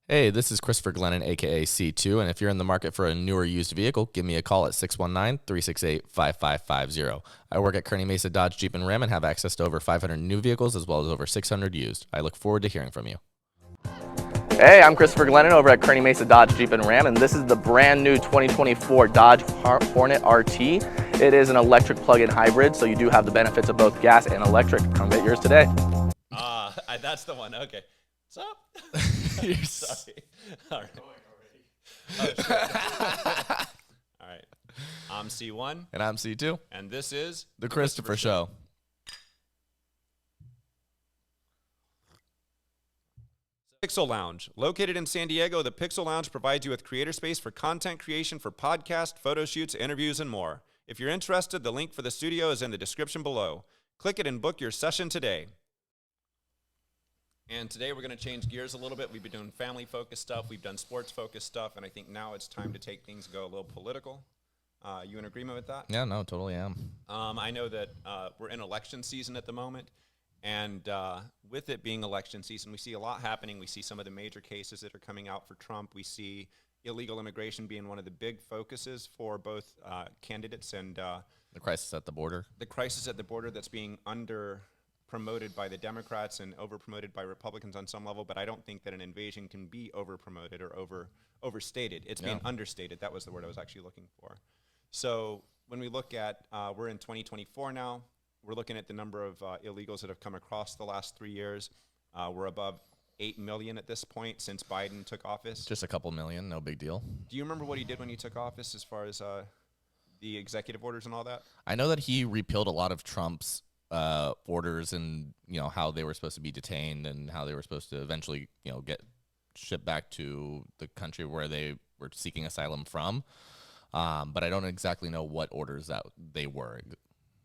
Hey, this is Christopher Glennon, aka C2, and if you're in the market for a newer used vehicle, give me a call at 619-368-5550. I work at Kearney Mesa Dodge Jeep and Ram and have access to over 500 new vehicles as well as over 600 used. I look forward to hearing from you. Hey, I'm Christopher Glennon over at Kearney Mesa Dodge Jeep and Ram, and this is the brand new 2024 Dodge Hornet RT. It is an electric plug-in hybrid, so you do have the benefits of both gas and electric. Come get yours today. That's the one. Okay. What's up? Sorry. All right. Oh, shit. All right. I'm C1. And I'm C2. And this is The Christopher Show. Pixel Lounge. Located in San Diego, the Pixel Lounge provides you with creator space for content creation for podcasts, photo shoots, interviews, and more. If you're interested, the link for the studio is in the description below. Click it and book your session today. And today we're going to change gears a little bit. We've been doing family-focused stuff. We've done sports-focused stuff. And I think now it's time to take things and go a little political. You in agreement with that? Yeah, no, totally am. I know that we're in election season at the moment. And with it being election season, we see a lot happening. We see some of the major cases that are coming out for Trump. We see illegal immigration being one of the big focuses for both candidates and the crisis at the border. The crisis at the border that's being promoted by the Democrats and over-promoted by Republicans on some level, but I don't think that an invasion can be over-promoted or overstated. It's being understated. That was the word I was actually looking for. So when we look at, we're in 2024 now. We're looking at the number of illegals that have come across the last 3 years. We're above 8 million at this point since Biden took office. Just a couple million, no big deal. Do you remember what he did when he took office as far as the executive orders and all that? I know that he repealed a lot of Trump's orders and, how they were supposed to be detained and how they were supposed to eventually, get shipped back to the country where they were seeking asylum from. But I don't exactly know what orders that they were.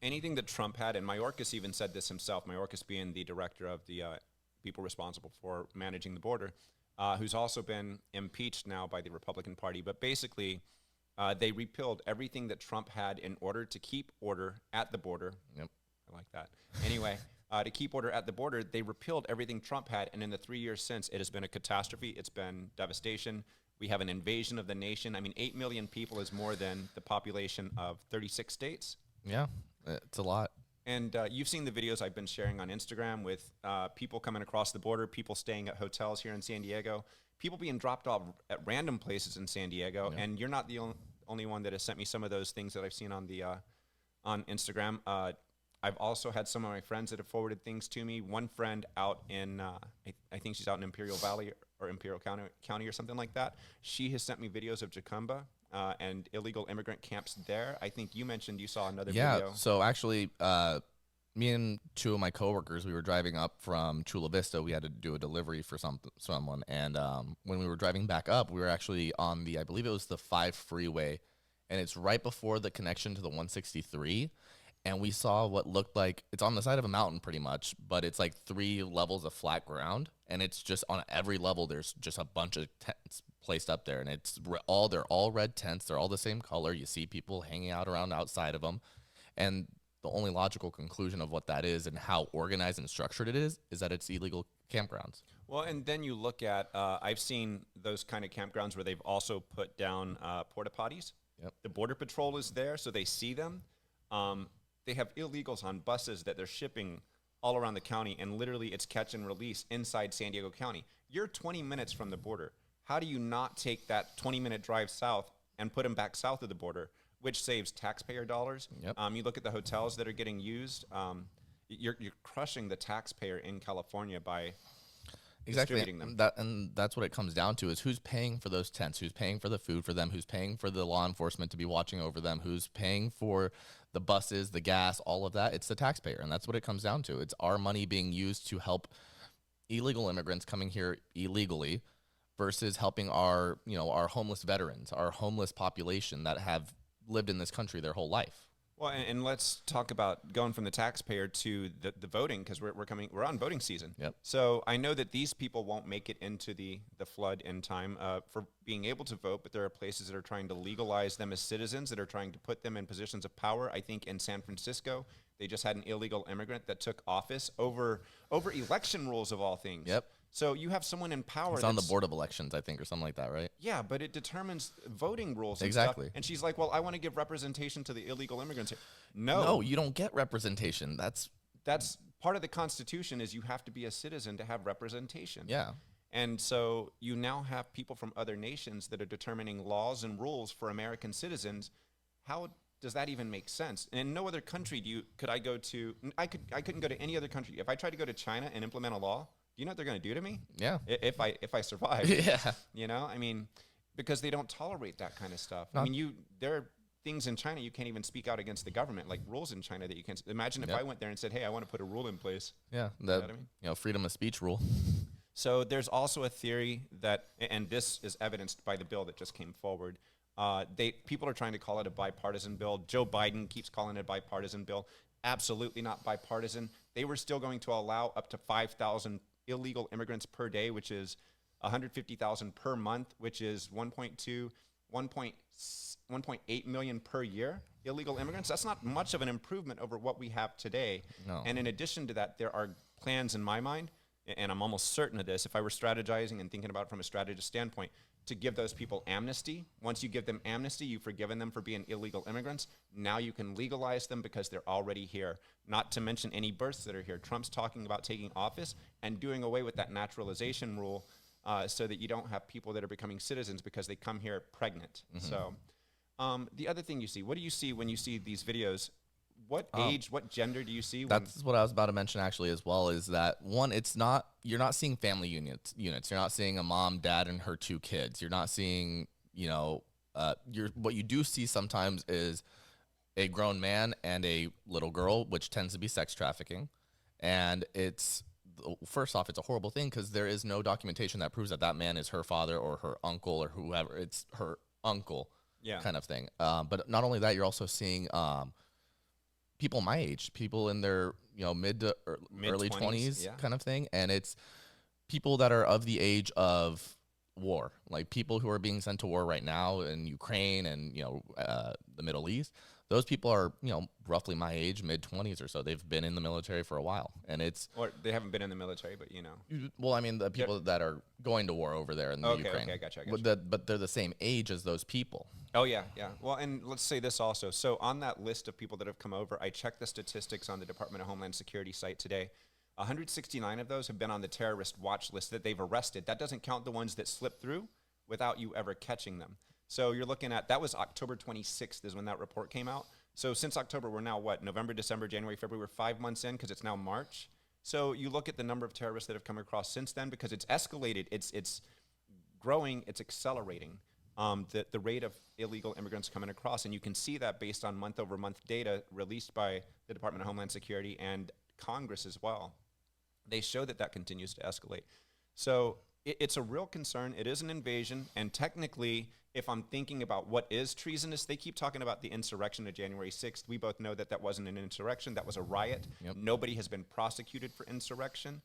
Anything that Trump had, and Mayorkas even said this himself, Mayorkas being the director of the people responsible for managing the border, who's also been impeached now by the Republican Party. But basically, they repealed everything that Trump had in order to keep order at the border. Yep. I like that. Anyway, to keep order at the border, they repealed everything Trump had, and in the 3 years since, it has been a catastrophe. It's been devastation. We have an invasion of the nation. I mean, 8 million people is more than the population of 36 states. Yeah, it's a lot. And you've seen the videos I've been sharing on Instagram with people coming across the border, people staying at hotels here in San Diego, people being dropped off at random places in San Diego, and you're not the only one that has sent me some of those things that I've seen on the on Instagram. I've also had some of my friends that have forwarded things to me. One friend out in, I think she's out in Imperial Valley or Imperial County or something like that. She has sent me videos of Jacumba and illegal immigrant camps there. I think you mentioned you saw another video. Yeah, so actually, me and two of my coworkers, we were driving up from Chula Vista. We had to do a delivery for someone. And when we were driving back up, we were actually on I believe it was the 5 freeway. And it's right before the connection to the 163. And we saw what looked like, it's on the side of a mountain pretty much, but it's like 3 levels of flat ground. And it's just on every level, there's just a bunch of tents placed up there. And they're all red tents. They're all the same color. You see people hanging out around outside of them. And the only logical conclusion of what that is and how organized and structured it is that it's illegal campgrounds. Well, and then you look at, I've seen those kind of campgrounds where they've also put down porta potties. Yep. The Border Patrol is there, so they see them. They have illegals on buses that they're shipping all around the county, and literally it's catch and release inside San Diego County. You're 20 minutes from the border. How do you not take that 20-minute drive south and put them back south of the border, which saves taxpayer dollars? Yep. You look at the hotels that are getting used. You're crushing the taxpayer in California by distributing them. And that's what it comes down to is who's paying for those tents, who's paying for the food for them, who's paying for the law enforcement to be watching over them, who's paying for the buses, the gas, all of that. It's the taxpayer, and that's what it comes down to. It's our money being used to help illegal immigrants coming here illegally versus helping our homeless veterans, our homeless population that have lived in this country their whole life. Well, and let's talk about going from the taxpayer to the voting, because we're on voting season. Yep. So I know that these people won't make it into the flood in time for being able to vote, but there are places that are trying to legalize them as citizens, that are trying to put them in positions of power. I think in San Francisco, they just had an illegal immigrant that took office over election rules of all things. Yep. So you have someone in power. It's on the board of elections, I think, or something like that, right? Yeah, but it determines voting rules and Exactly. stuff. And she's like, well, I want to give representation to the illegal immigrants here. No, you don't get representation. That's Part of the Constitution is you have to be a citizen to have representation. yeah. And so you now have people from other nations that are determining laws and rules for American citizens. How does that even make sense? And in no other country could I go to. I couldn't go to any other country. If I tried to go to China and implement a law, do you know what they're going to do to me? Yeah. If I survive. Yeah. You know, I mean, because they don't tolerate that kind of stuff. I mean, there are things in China you can't even speak out against the government, like rules in China that you can't. Imagine if I went there and said, "Hey, I want to put a rule in place." Yeah. You know what I mean? Freedom of speech rule. So there's also a theory that, and this is evidenced by the bill that just came forward. People are trying to call it a bipartisan bill. Joe Biden keeps calling it a bipartisan bill. Absolutely not bipartisan. They were still going to allow up to 5,000 illegal immigrants per day, which is 150,000 per month, which is 1.8 million per year illegal immigrants. That's not much of an improvement over what we have today. No. And in addition to that, there are plans in my mind, and I'm almost certain of this, if I were strategizing and thinking about it from a strategist standpoint, to give those people amnesty. Once you give them amnesty, you've forgiven them for being illegal immigrants. Now you can legalize them because they're already here. Not to mention any births that are here. Trump's talking about taking office and doing away with that naturalization rule so that you don't have people that are becoming citizens because they come here pregnant. Mm-hmm. So the other thing you see, what do you see when you see these videos? What age, what gender do you see? That's what I was about to mention actually as well, is that one, you're not seeing family units. You're not seeing a mom, dad, and her 2 kids. You're not seeing, what you do see sometimes is a grown man and a little girl, which tends to be sex trafficking. And first off, it's a horrible thing because there is no documentation that proves that man is her father or her uncle or whoever. It's her uncle kind of thing. But not only that, you're also seeing people my age, people in their mid to early 20s kind of thing, and it's people that are of the age of war, like people who are being sent to war right now in Ukraine and the Middle East. Those people are roughly my age, mid 20s or so. They've been in the military for a while, and or they haven't been in the military, but well, I mean the people that are going to war over there in the Ukraine. Okay, gotcha. But they're the same age as those people. Oh, yeah. Well, and let's say this also. So on that list of people that have come over, I checked the statistics on the Department of Homeland Security site today. 169 of those have been on the terrorist watch list that they've arrested. That doesn't count the ones that slipped through without you ever catching them. So you're looking at, that was October 26th is when that report came out. So since October, we're now November, December, January, February, we're 5 months in because it's now March. So you look at the number of terrorists that have come across since then because it's escalated, it's growing, it's accelerating. The rate of illegal immigrants coming across. And you can see that based on month-over-month data released by the Department of Homeland Security and Congress as well. They show that continues to escalate. So it's a real concern. It is an invasion. And technically, if I'm thinking about what is treasonous, they keep talking about the insurrection of January 6th. We both know that wasn't an insurrection. That was a riot. Yep. Nobody has been prosecuted for insurrection.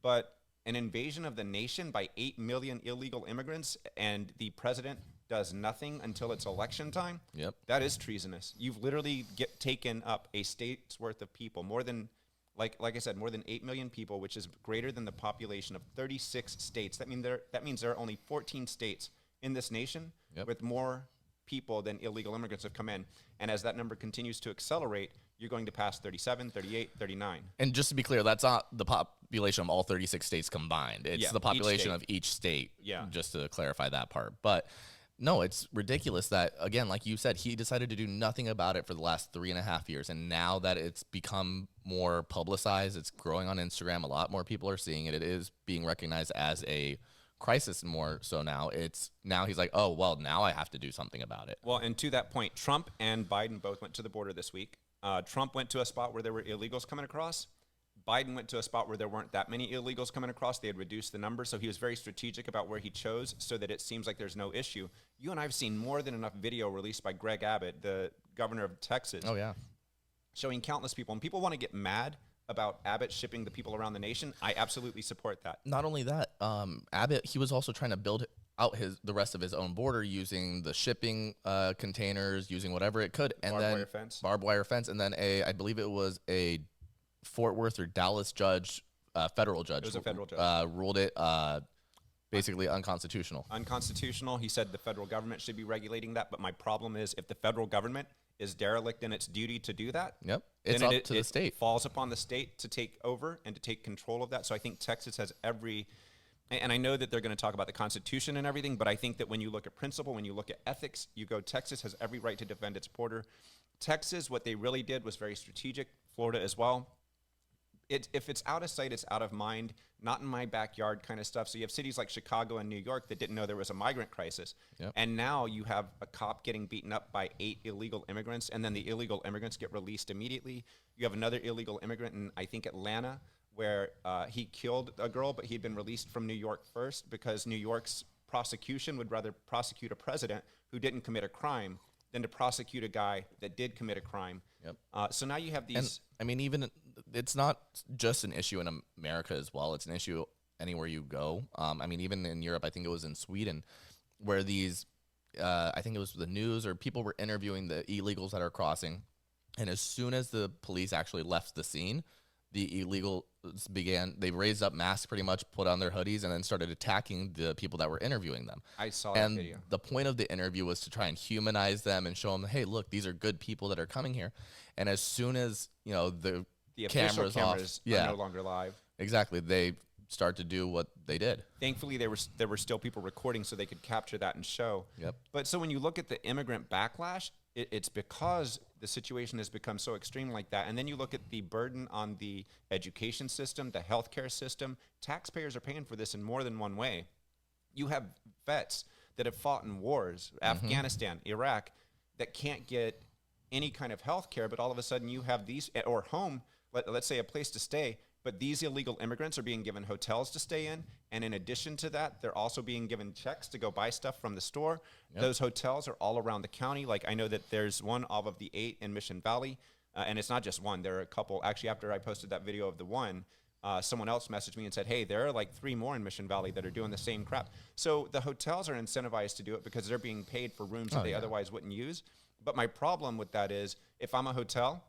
But an invasion of the nation by 8 million illegal immigrants and the president does nothing until it's election time, that is treasonous. You've literally taken up a state's worth of people, more than, like I said, more than 8 million people, which is greater than the population of 36 states. That means there are only 14 states in this nation with more people than illegal immigrants have come in. And as that number continues to accelerate, you're going to pass 37, 38, 39. And just to be clear, that's not the population of all 36 states combined. It's the population of each state, just to clarify that part. But no, it's ridiculous that, again, like you said, he decided to do nothing about it for the last 3.5 years. And now that it's become more publicized, it's growing on Instagram, a lot more people are seeing it. It is being recognized as a crisis more so now. Now he's like, oh, well, now I have to do something about it. Well, and to that point, Trump and Biden both went to the border this week. Trump went to a spot where there were illegals coming across. Biden went to a spot where there weren't that many illegals coming across. They had reduced the number, so he was very strategic about where he chose so that it seems like there's no issue. You and I have seen more than enough video released by Greg Abbott, the governor of Texas, showing countless people. And people want to get mad about Abbott shipping the people around the nation. I absolutely support that. Not only that, Abbott, he was also trying to build out the rest of his own border using the shipping containers, using whatever it could, and barbed wire fence, and then I believe it was a Fort Worth or Dallas judge federal judge. It was a federal judge. Ruled it basically unconstitutional. Unconstitutional. He said the federal government should be regulating that. But my problem is if the federal government is derelict in its duty to do that, Yep, it's then up to the state. It falls upon the state to take over and to take control of that. So I think Texas has every, and I know that they're going to talk about the Constitution and everything, but I think that when you look at principle, when you look at ethics, you go, Texas has every right to defend its border. Texas, what they really did was very strategic. Florida as well. If it's out of sight, it's out of mind, not in my backyard kind of stuff. So you have cities like Chicago and New York that didn't know there was a migrant crisis. Yep. And now you have a cop getting beaten up by 8 illegal immigrants, and then the illegal immigrants get released immediately. You have another illegal immigrant in, I think, Atlanta, where he killed a girl, but he'd been released from New York first because New York's prosecution would rather prosecute a president who didn't commit a crime than to prosecute a guy that did commit a crime. Yep. So now you have these... And, I mean, even it's not just an issue in America as well. It's an issue anywhere you go. I mean, even in Europe, I think it was in Sweden, where these, I think it was the news or people were interviewing the illegals that are crossing. And as soon as the police actually left the scene, the illegals they raised up masks pretty much, put on their hoodies, and then started attacking the people that were interviewing them. I saw that video. And the point of the interview was to try and humanize them and show them, hey, look, these are good people that are coming here. And as soon as, the official cameras are no longer live. Exactly. They start to do what they did. Thankfully, there were still people recording so they could capture that and show. Yep. But so when you look at the immigrant backlash, it's because the situation has become so extreme like that. And then you look at the burden on the education system, the healthcare system. Taxpayers are paying for this in more than one way. You have vets that have fought in wars, Afghanistan, Iraq, that can't get any kind of health care, but all of a sudden you have these, or home, let's say a place to stay, but these illegal immigrants are being given hotels to stay in, and in addition to that, they're also being given checks to go buy stuff from the store. Yep. Those hotels are all around the county. Like I know that there's one of the 8 in Mission Valley, and it's not just one. There are a couple. Actually, after I posted that video of the one, someone else messaged me and said, hey, there are like 3 more in Mission Valley that are doing the same crap. So the hotels are incentivized to do it because they're being paid for rooms that they otherwise wouldn't use. But my problem with that is if I'm a hotel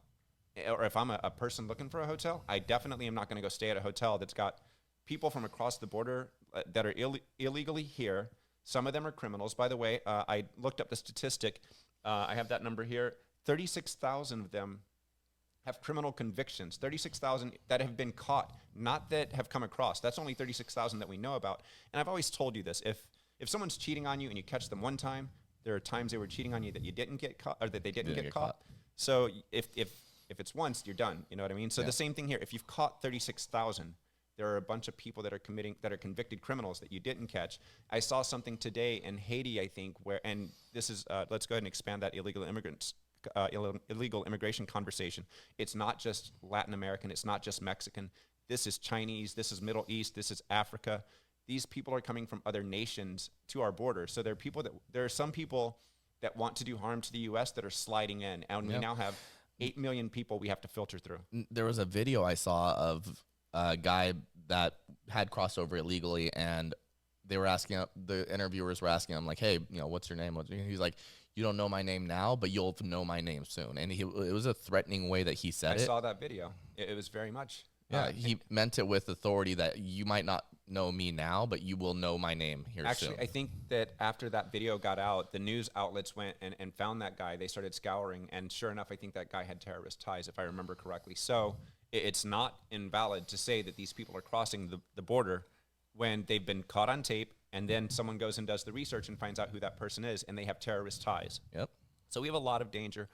or if I'm a person looking for a hotel, I definitely am not going to go stay at a hotel that's got people from across the border that are illegally here. Some of them are criminals. By the way, I looked up the statistic. I have that number here. 36,000 of them have criminal convictions. 36,000 that have been caught, not that have come across. That's only 36,000 that we know about. And I've always told you this. If someone's cheating on you and you catch them one time, there are times they were cheating on you that you didn't get caught, or that they didn't get caught. So if it's once, you're done. You know what I mean? So the same thing here. If you've caught 36,000, there are a bunch of people that are convicted criminals that you didn't catch. I saw something today in Haiti, I think, where, and this is, let's go ahead and expand that illegal immigration conversation. It's not just Latin American. It's not just Mexican. This is Chinese. This is Middle East. This is Africa. These people are coming from other nations to our border. So there are some people that want to do harm to the U.S. that are sliding in, and we now have 8 million people we have to filter through. There was a video I saw of a guy that had crossed over illegally, and they were asking, the interviewers were asking him, like, hey, what's your name? He's like, you don't know my name now, but you'll know my name soon. And it was a threatening way that he said it. I saw that video. It was very much. He meant it with authority that you might not know me now, but you will know my name here soon. Actually, I think that after that video got out, the news outlets went and found that guy. They started scouring, and sure enough, I think that guy had terrorist ties, if I remember correctly. So it's not invalid to say that these people are crossing the border when they've been caught on tape, and then someone goes and does the research and finds out who that person is, and they have terrorist ties. Yep. So we have a lot of danger.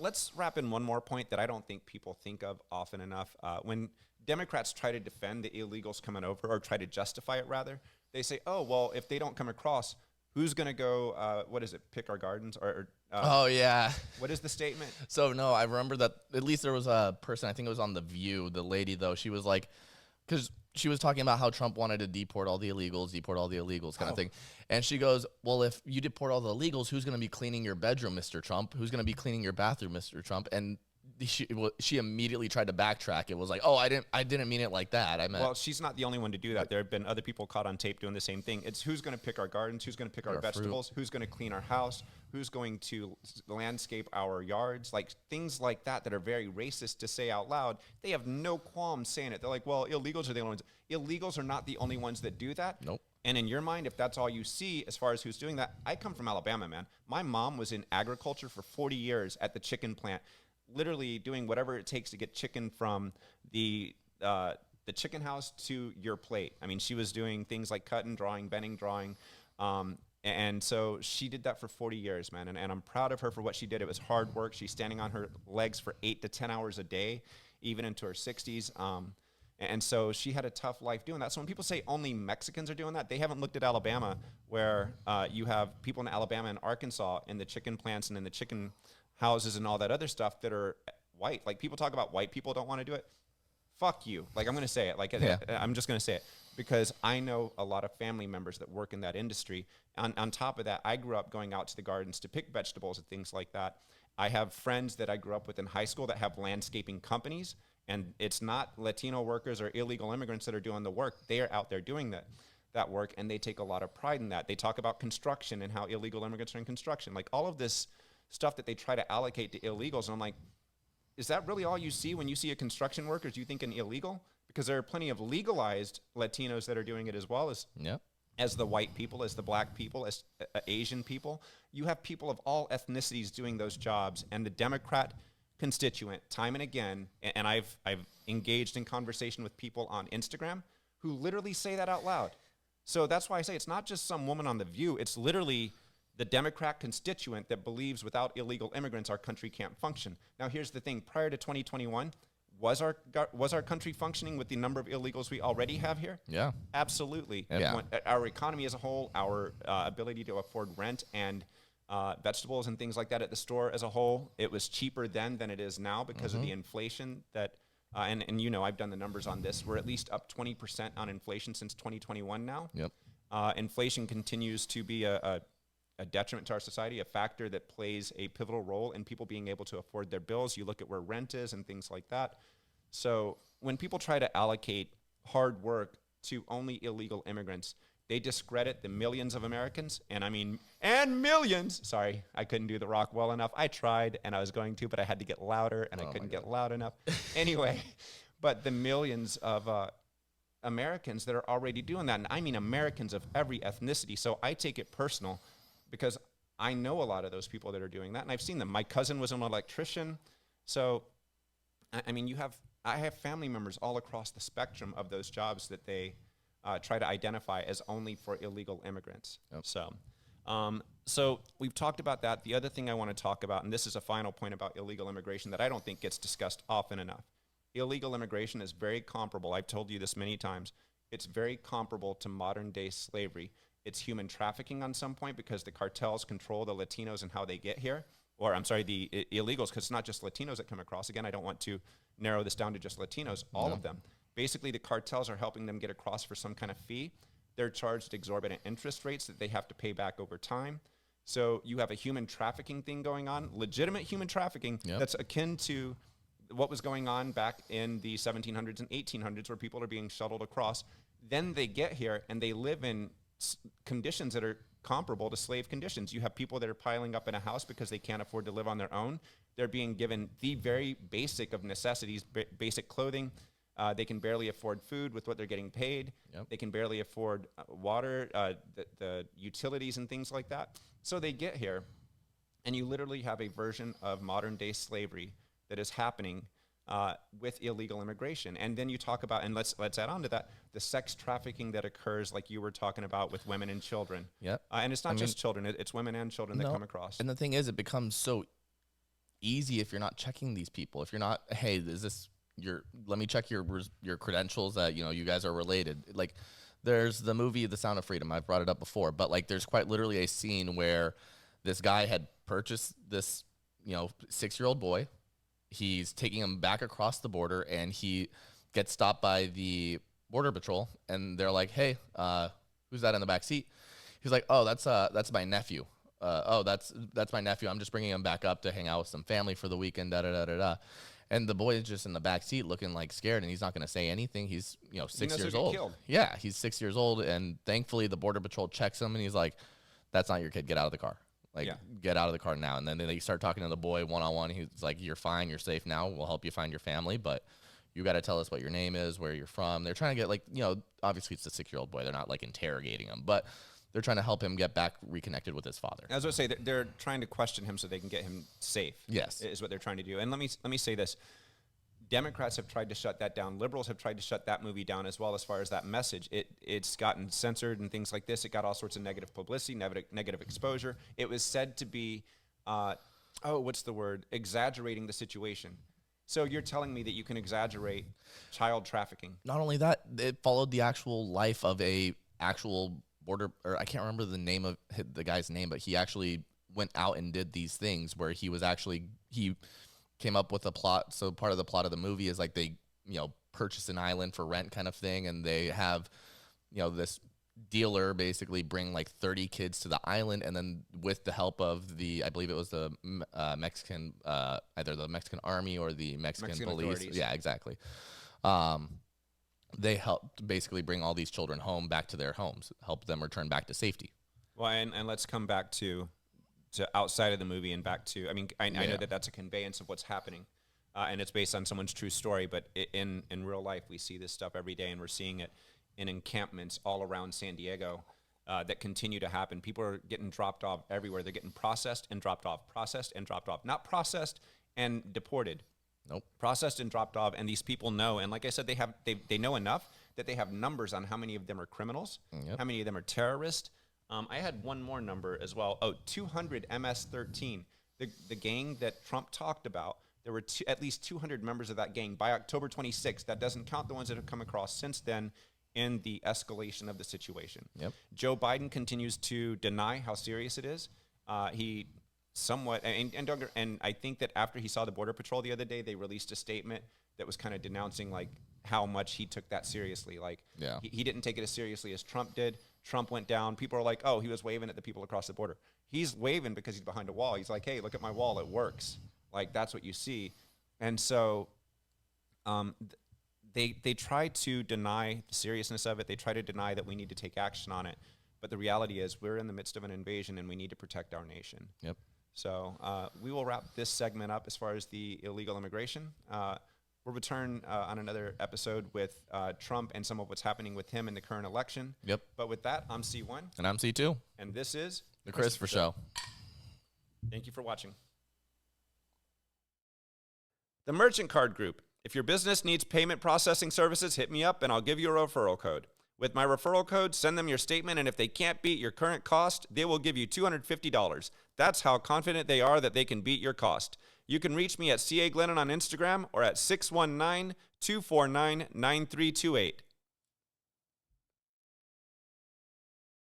Let's wrap in one more point that I don't think people think of often enough. When Democrats try to defend the illegals coming over, or try to justify it rather, they say, oh, well, if they don't come across, who's going to go, pick our gardens? Oh, yeah. What is the statement? So, no, I remember that at least there was a person, I think it was on The View, the lady, though, she was like, because she was talking about how Trump wanted to deport all the illegals kind of thing. And she goes, well, if you deport all the illegals, who's going to be cleaning your bedroom, Mr. Trump? Who's going to be cleaning your bathroom, Mr. Trump? And she immediately tried to backtrack. It was like, oh, I didn't mean it like that. I meant, well, she's not the only one to do that. There have been other people caught on tape doing the same thing. It's who's going to pick our gardens, who's going to pick our vegetables, who's going to clean our house, who's going to landscape our yards, like things like that are very racist to say out loud. They have no qualms saying it. They're like, well, illegals are the only ones. Illegals are not the only ones that do that. Nope. And in your mind, if that's all you see as far as who's doing that, I come from Alabama, man. My mom was in agriculture for 40 years at the chicken plant, literally doing whatever it takes to get chicken from the chicken house to your plate. I mean, she was doing things like cutting, drawing, bending, drawing. And so she did that for 40 years, man. And I'm proud of her for what she did. It was hard work. She's standing on her legs for 8 to 10 hours a day, even into her 60s. And so she had a tough life doing that. So when people say only Mexicans are doing that, they haven't looked at Alabama, where you have people in Alabama and Arkansas in the chicken plants and in the chicken houses and all that other stuff that are white. Like, people talk about white people don't want to do it. Fuck you. Like, I'm going to say it. Like, yeah. I'm just going to say it because I know a lot of family members that work in that industry. On top of that, I grew up going out to the gardens to pick vegetables and things like that. I have friends that I grew up with in high school that have landscaping companies, and it's not Latino workers or illegal immigrants that are doing the work. They are out there doing that work, and they take a lot of pride in that. They talk about construction and how illegal immigrants are in construction. Like, all of this stuff that they try to allocate to illegals, and I'm like, is that really all you see when you see a construction worker? Do you think an illegal? Because there are plenty of legalized Latinos that are doing it as well as the white people, as the black people, as Asian people. You have people of all ethnicities doing those jobs, and the Democrat constituent, time and again, and I've engaged in conversation with people on Instagram who literally say that out loud. So that's why I say it's not just some woman on The View. It's literally the Democrat constituent that believes without illegal immigrants, our country can't function. Now, here's the thing. Prior to 2021, was our country functioning with the number of illegals we already have here? Yeah. Absolutely. Yeah. Our economy as a whole, our ability to afford rent and vegetables and things like that at the store as a whole, it was cheaper then than it is now because of the inflation that, and you know, I've done the numbers on this. We're at least up 20% on inflation since 2021 now. Yep. Inflation continues to be a detriment to our society, a factor that plays a pivotal role in people being able to afford their bills. You look at where rent is and things like that. So when people try to allocate hard work to illegal illegal immigrants, they discredit the millions of Americans, and millions. Sorry, I couldn't do The Rock well enough. I tried, and I was going to, but I had to get louder, and I couldn't get loud enough. Anyway, but the millions of Americans that are already doing that, and I mean Americans of every ethnicity. So I take it personal because I know a lot of those people that are doing that, and I've seen them. My cousin was an electrician. So, I mean, I have family members all across the spectrum of those jobs that they try to identify as only for illegal immigrants. Yep. So we've talked about that. The other thing I want to talk about, and this is a final point about illegal immigration that I don't think gets discussed often enough. Illegal immigration is very comparable. I've told you this many times. It's very comparable to modern day slavery. It's human trafficking on some point because the cartels control the Latinos and how they get here. Or I'm sorry, the illegals, because it's not just Latinos that come across. Again, I don't want to narrow this down to just Latinos, all of them. Basically, the cartels are helping them get across for some kind of fee. They're charged exorbitant interest rates that they have to pay back over time. So you have a human trafficking thing going on, legitimate human trafficking that's akin to what was going on back in the 1700s and 1800s where people are being shuttled across. Then they get here and they live in conditions that are comparable to slave conditions. You have people that are piling up in a house because they can't afford to live on their own. They're being given the very basic of necessities, basic clothing. They can barely afford food with what they're getting paid. Yep. They can barely afford water, the utilities and things like that. So they get here, and you literally have a version of modern-day slavery that is happening with illegal immigration. And then you talk about, and let's add on to that, the sex trafficking that occurs, like you were talking about, with women and children. Yep. And it's not just children; it's women and children that come across. And the thing is, it becomes so easy if you're not checking these people. If you're not, hey, is this let me check your credentials that, you know, you guys are related. Like, there's the movie The Sound of Freedom. I've brought it up before, but like, there's quite literally a scene where this guy had purchased this, 6-year-old boy. He's taking him back across the border, and he gets stopped by the border patrol, and they're like, "Hey, who's that in the back seat?" He's like, "Oh, that's my nephew. That's my nephew. I'm just bringing him back up to hang out with some family for the weekend." Da da da da da. And the boy is just in the back seat looking like scared, and he's not going to say anything. He's 6 years old. Killed. Yeah, he's 6 years old, and thankfully the border patrol checks him, and he's like, "That's not your kid. Get out of the car." Like, Yeah. get out of the car now. And then they start talking to the boy one-on-one. He's like, you're fine. You're safe now. We'll help you find your family. But you got to tell us what your name is, where you're from. They're trying to get, like, you know, obviously it's a 6-year-old boy. They're not, like, interrogating him. But they're trying to help him get back reconnected with his father. As I say, they're trying to question him so they can get him safe. Yes. Is what they're trying to do. And let me say this. Democrats have tried to shut that down. Liberals have tried to shut that movie down as well as far as that message. It's gotten censored and things like this. It got all sorts of negative publicity, negative exposure. It was said to be, exaggerating the situation. So you're telling me that you can exaggerate child trafficking? Not only that, it followed the actual life of a actual border, or I can't remember the name of the guy's name, but he actually went out and did these things where he came up with a plot. So part of the plot of the movie is like they, you know, purchase an island for rent kind of thing. And they have, you know, this dealer basically bring like 30 kids to the island. And then with the help of I believe it was the Mexican, either the Mexican army or the Mexican police. Authorities. Yeah, exactly. They helped basically bring all these children home back to their homes, help them return back to safety. Well, and let's come back to outside of the movie and back to, I mean, I know that that's a conveyance of what's happening, and it's based on someone's true story, but in real life, we see this stuff every day, and we're seeing it in encampments all around San Diego that continue to happen. People are getting dropped off everywhere. They're getting processed and dropped off, not processed and deported. Nope. Processed and dropped off, and these people know, and like I said, they know enough that they have numbers on how many of them are criminals, how many of them are terrorists. I had one more number as well. 200 MS-13, the gang that Trump talked about. There were at least 200 members of that gang by October 26th. That doesn't count the ones that have come across since then in the escalation of the situation. Yep. Joe Biden continues to deny how serious it is. He somewhat, and I think that after he saw the Border Patrol the other day, they released a statement that was kind of denouncing like how much he took that seriously. Like he didn't take it as seriously as Trump did. Trump went down. People are like, oh, he was waving at the people across the border. He's waving because he's behind a wall. He's like, hey, look at my wall. It works. Like, that's what you see. And so they try to deny the seriousness of it. They try to deny that we need to take action on it. But the reality is we're in the midst of an invasion, and we need to protect our nation. Yep. So we will wrap this segment up as far as the illegal immigration. We'll return on another episode with Trump and some of what's happening with him in the current election. Yep. But with that, I'm C1. And I'm C2. And this is The Christopher Show. Thank you for watching. The Merchant Card Group. If your business needs payment processing services, hit me up and I'll give you a referral code. With my referral code, send them your statement, and if they can't beat your current cost, they will give you $250. That's how confident they are that they can beat your cost. You can reach me at CA Glennon on Instagram or at 619-249-9328.